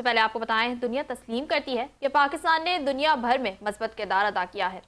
सबसे पहले आपको बताएं, दुनिया तस्लीम करती है कि पाकिस्तान ने दुनिया भर में मस्बत किरदार अदा किया है।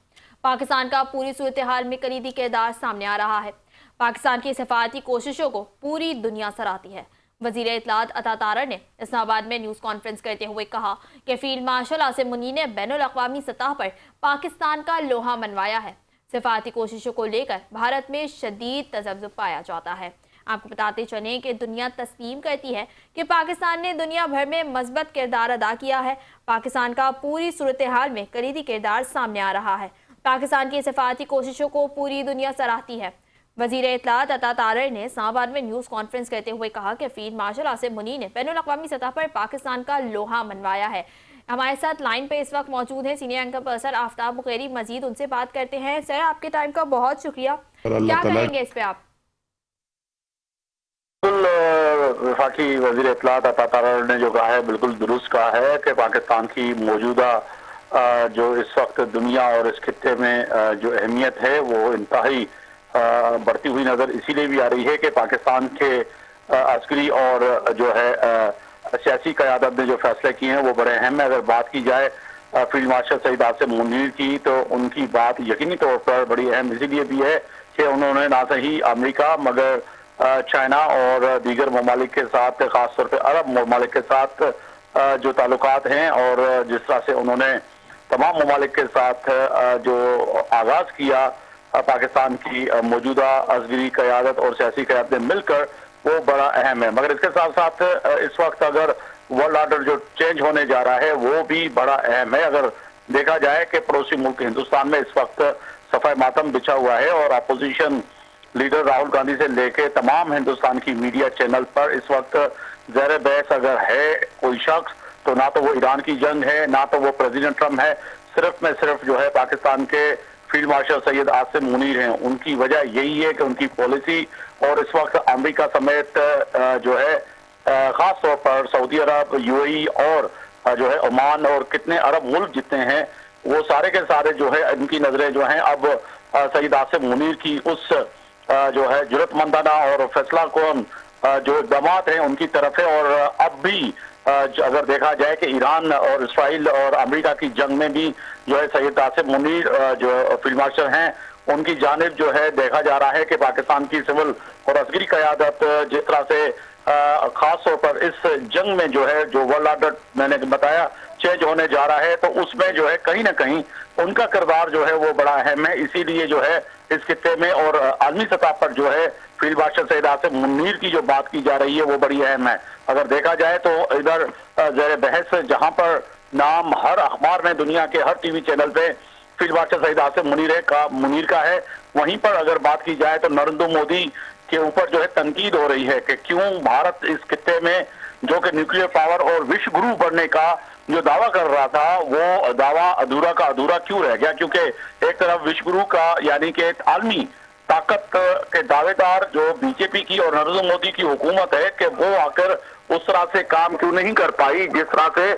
पाकिस्तान का पूरी सूरत हाल में कलीदी किरदार सामने आ रहा है। पाकिस्तान की सफारती कोशिशों को पूरी दुनिया सराहती है। वजीर इत्तलात अता तारर ने इस्लामाबाद में न्यूज़ कॉन्फ्रेंस करते हुए कहा कि फील्ड मार्शल आसिम मुनी ने बैनुल-अक़वामी सतह पर पाकिस्तान का लोहा मनवाया है। सफारती कोशिशों को लेकर भारत में शदीद तज़ब्ज़ुब पाया जाता है। आपको बताते चलें कि दुनिया तस्लीम करती है कि पाकिस्तान ने दुनिया भर में मस्बत किरदार अदा किया है। पाकिस्तान का पूरी सूरत हाल में कलीदी किरदार सामने आ रहा है। पाकिस्तान की सफारती कोशिशों को पूरी दुनिया सराहती है। वजीर इत्तलात अता तारर ने इस्लामाबाद में न्यूज़ कॉन्फ्रेंस करते हुए कहा कि फील्ड मार्शल आसिम मुनी ने बैनुल-अक़वामी सतह पर पाकिस्तान का लोहा मनवाया है। हमारे साथ लाइन पे इस वक्त मौजूद है सीनियर एंकर पर्सन आफ्ताब बुखैरी। मजीद उनसे बात करते हैं। सर, आपके टाइम का बहुत शुक्रिया। क्या कहेंगे इस पे आप? बिल्कुल, वफाकी वज़ीर इत्तलात अता तारर ने जो कहा है बिल्कुल दुरुस्त कहा है कि पाकिस्तान की मौजूदा जो इस वक्त दुनिया और इस खित्ते में जो अहमियत है वो इंतहाई बढ़ती हुई नजर इसीलिए भी आ रही है कि पाकिस्तान के अस्करी और जो है सियासी क़यादत ने जो फैसले किए हैं वो बड़े अहम है। अगर बात की जाए फील्ड मार्शल सईद आसिम मुनीर की, तो उनकी बात यकीनी तौर पर बड़ी अहम इसीलिए भी है कि उन्होंने ना सही अमेरिका मगर चाइना और दीगर ममालिक के साथ, खासतौर पर अरब ममालिक के साथ जो ताल्लुकात हैं और जिस तरह से उन्होंने तमाम ममालिक के साथ जो आगाज किया पाकिस्तान की मौजूदा असगरी क़यादत और सियासी क़यादत ने मिलकर, वो बड़ा अहम है। मगर इसके साथ साथ इस वक्त अगर वर्ल्ड ऑर्डर जो चेंज होने जा रहा है वो भी बड़ा अहम है। अगर देखा जाए कि पड़ोसी मुल्क हिंदुस्तान में इस वक्त सफ़ाए मातम बिछा हुआ है और अपोजिशन लीडर राहुल गांधी से लेके तमाम हिंदुस्तान की मीडिया चैनल पर इस वक्त ज़ेर बहस अगर है कोई शख्स, तो ना तो वो ईरान की जंग है, ना तो वो प्रेसिडेंट ट्रम्प है, सिर्फ में सिर्फ जो है पाकिस्तान के फील्ड मार्शल सैयद आसिम मुनीर हैं। उनकी वजह यही है कि उनकी पॉलिसी और इस वक्त अमेरिका समेत जो है खास तौर पर सऊदी अरब, यूएई और जो है ओमान और कितने अरब मुल्क जितने हैं वो सारे के सारे जो है इनकी नजरें जो हैं अब सैयद आसिम मुनीर की उस जो है जुर्रतमंदाना और फैसला कौन जो इक़दाम हैं उनकी तरफ है। और अब भी अगर देखा जाए कि ईरान और इसराइल और अमेरिका की जंग में भी जो है सैयद आसिम मुनीर जो फील्ड मार्शल हैं उनकी जानिब जो है देखा जा रहा है कि पाकिस्तान की सिविल और असगरी क़यादत जिस तरह से खास तौर पर इस जंग में जो है जो वर्ल्ड ऑर्डर मैंने बताया चेंज होने जा रहा है, तो उसमें जो है कहीं ना कहीं उनका किरदार जो है वो बड़ा अहम है। इसीलिए जो है इस खित्ते में और आलमी सतह पर जो है फील्ड मार्शल सैयद आसिम मुनीर की जो बात की जा रही है वो बड़ी अहम है। अगर देखा जाए तो इधर ज़ेर बहस जहां पर नाम हर अखबार में दुनिया के हर टीवी चैनल पे फील्ड मार्शल सैयद आसिम मुनीर का है, वहीं पर अगर बात की जाए तो नरेंद्र मोदी के ऊपर जो है तनकीद हो रही है कि क्यों भारत इस खित्ते में जो कि न्यूक्लियर पावर और विश्व गुरु बनने का जो दावा कर रहा था वो दावा अधूरा का अधूरा क्यों रह गया। क्योंकि एक तरफ विश्व गुरु का यानी कि आलमी ताकत के दावेदार जो बीजेपी की और नरेंद्र मोदी की हुकूमत है कि वो आकर उस तरह से काम क्यों नहीं कर पाई जिस तरह से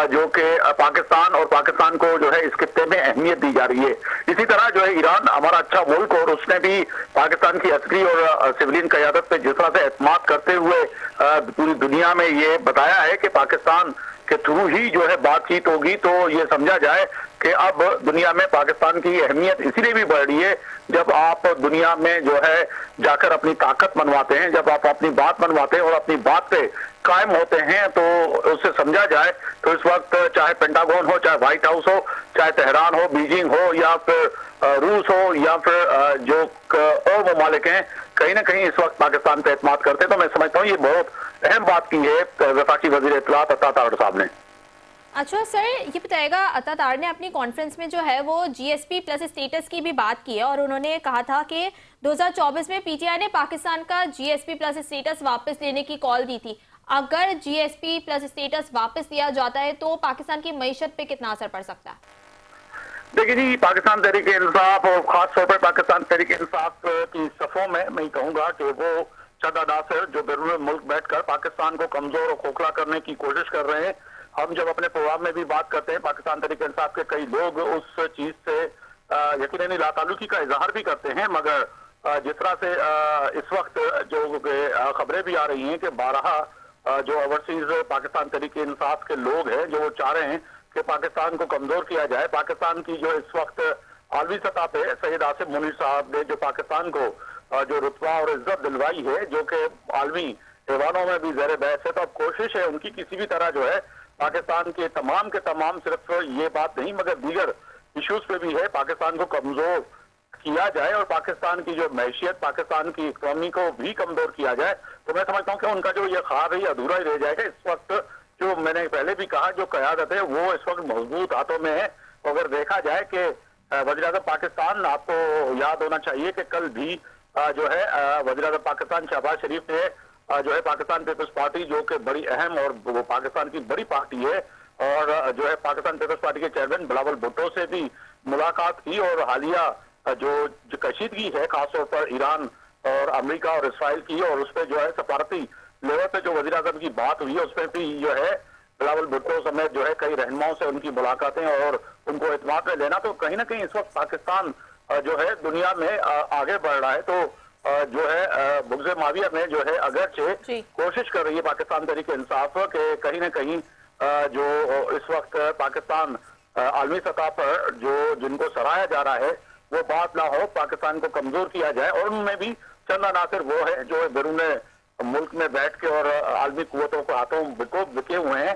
जो कि पाकिस्तान और पाकिस्तान को जो है इस खित्ते में अहमियत दी जा रही है। इसी तरह जो है ईरान हमारा अच्छा मुल्क और उसने भी पाकिस्तान की असगरी और सिविलियन क़यादत पे जिस तरह से एतमाद करते हुए पूरी दुनिया में ये बताया है कि पाकिस्तान के थ्रू ही जो है बातचीत होगी, तो ये समझा जाए कि अब दुनिया में पाकिस्तान की अहमियत इसीलिए भी बढ़ रही है जब आप दुनिया में जो है जाकर अपनी ताकत मनवाते हैं, जब आप अपनी बात मनवाते हैं और अपनी बात पे कायम होते हैं, तो उससे समझा जाए तो इस वक्त चाहे पेंटागन हो, चाहे व्हाइट हाउस हो, चाहे तेहरान हो, बीजिंग हो या फिर रूस हो या फिर जो और ममालिक हैं, कहीं ना कहीं इस वक्त पाकिस्तान पे एतमाद करते हैं। तो मैं समझता हूँ ये बहुत अहम बात की है वफाकी वज़ीर इत्तलात अता तारर साहब ने। अच्छा सर, ये बताएगा, अता तारर ने अपनी कॉन्फ्रेंस में जो है वो जीएसपी प्लस स्टेटस की भी बात की है और उन्होंने कहा था कि 2024 में पीटीआई ने पाकिस्तान का जीएसपी प्लस स्टेटस वापस लेने की कॉल दी थी। अगर जीएसपी प्लस स्टेटस वापस लिया जाता है तो पाकिस्तान की मईशत पे कितना असर पड़ सकता है? देखिए जी, पाकिस्तान तहरीक इंसाफ और खास तौर पर पाकिस्तान तहरीक इंसाफ की सफ़ों में मैं कहूँगा कि वो चंद अनासर जो बैरून मुल्क बैठकर पाकिस्तान को कमजोर और खोखला करने की कोशिश कर रहे हैं। हम जब अपने प्रोग्राम में भी बात करते हैं पाकिस्तान तहरीक इंसाफ के कई लोग उस चीज से यकीनन लाताल्लुकी का इजहार भी करते हैं, मगर जिस तरह से इस वक्त जो खबरें भी आ रही हैं कि 12 जो ओवरसीज पाकिस्तान तरीके इंसाफ के लोग हैं, जो वो चाह रहे हैं कि पाकिस्तान को कमजोर किया जाए। पाकिस्तान की जो इस वक्त आलमी सतह पे सैयद आसिफ मुनीर साहब ने जो पाकिस्तान को जो रुतबा और इज्जत दिलवाई है, जो कि आलमी ऐवानों में भी ज़ेर बहस है, तो अब कोशिश है उनकी किसी भी तरह जो है पाकिस्तान के तमाम सिर्फ ये बात नहीं मगर दीगर इश्यूज पे भी है, पाकिस्तान को कमजोर किया जाए और पाकिस्तान की जो मैशियत, पाकिस्तान की इकोनॉमी को भी कमजोर किया जाए। तो मैं समझता हूँ कि उनका जो ये ख्वाब है ये अधूरा ही रह जाएगा। इस वक्त जो मैंने पहले भी कहा, जो क़यादत है वो इस वक्त मजबूत हाथों में है। तो अगर देखा जाए कि वज़ीर-ए-आज़म पाकिस्तान, आपको याद होना चाहिए कि कल भी जो है वज़ीर-ए-आज़म पाकिस्तान शहबाज शरीफ ने जो है पाकिस्तान पीपल्स पार्टी, जो कि बड़ी अहम और वो पाकिस्तान की बड़ी पार्टी है, और जो है पाकिस्तान पीपल्स पार्टी के चेयरमैन बिलावल भुट्टो से भी मुलाकात की और हालिया जो कशीदगी है खासतौर पर ईरान और अमेरिका और इसराइल की, और उस पर जो है सफारती लेवल पे जो वज़ीर-ए-आज़म की बात हुई है उस पर भी जो है बिलावल भुट्टो समेत जो है कई रहनुमाओं से उनकी मुलाकातें और उनको एतमाद में लेना। तो कहीं ना कहीं इस वक्त पाकिस्तान जो है दुनिया में आगे बढ़ रहा है। तो जो है बुग़्ज़ माविया में जो है अगरचे कोशिश कर रही है पाकिस्तान तरीके इंसाफ के कहीं ना कहीं जो इस वक्त पाकिस्तान आलमी सतह पर जो जिनको सराहा जा रहा है वो बात ना हो, पाकिस्तान को कमजोर किया जाए। और उनमें भी चंद अनासर वो है जो बैरून मुल्क में बैठ के और आलमी कुव्वतों को हाथों बिके हुए हैं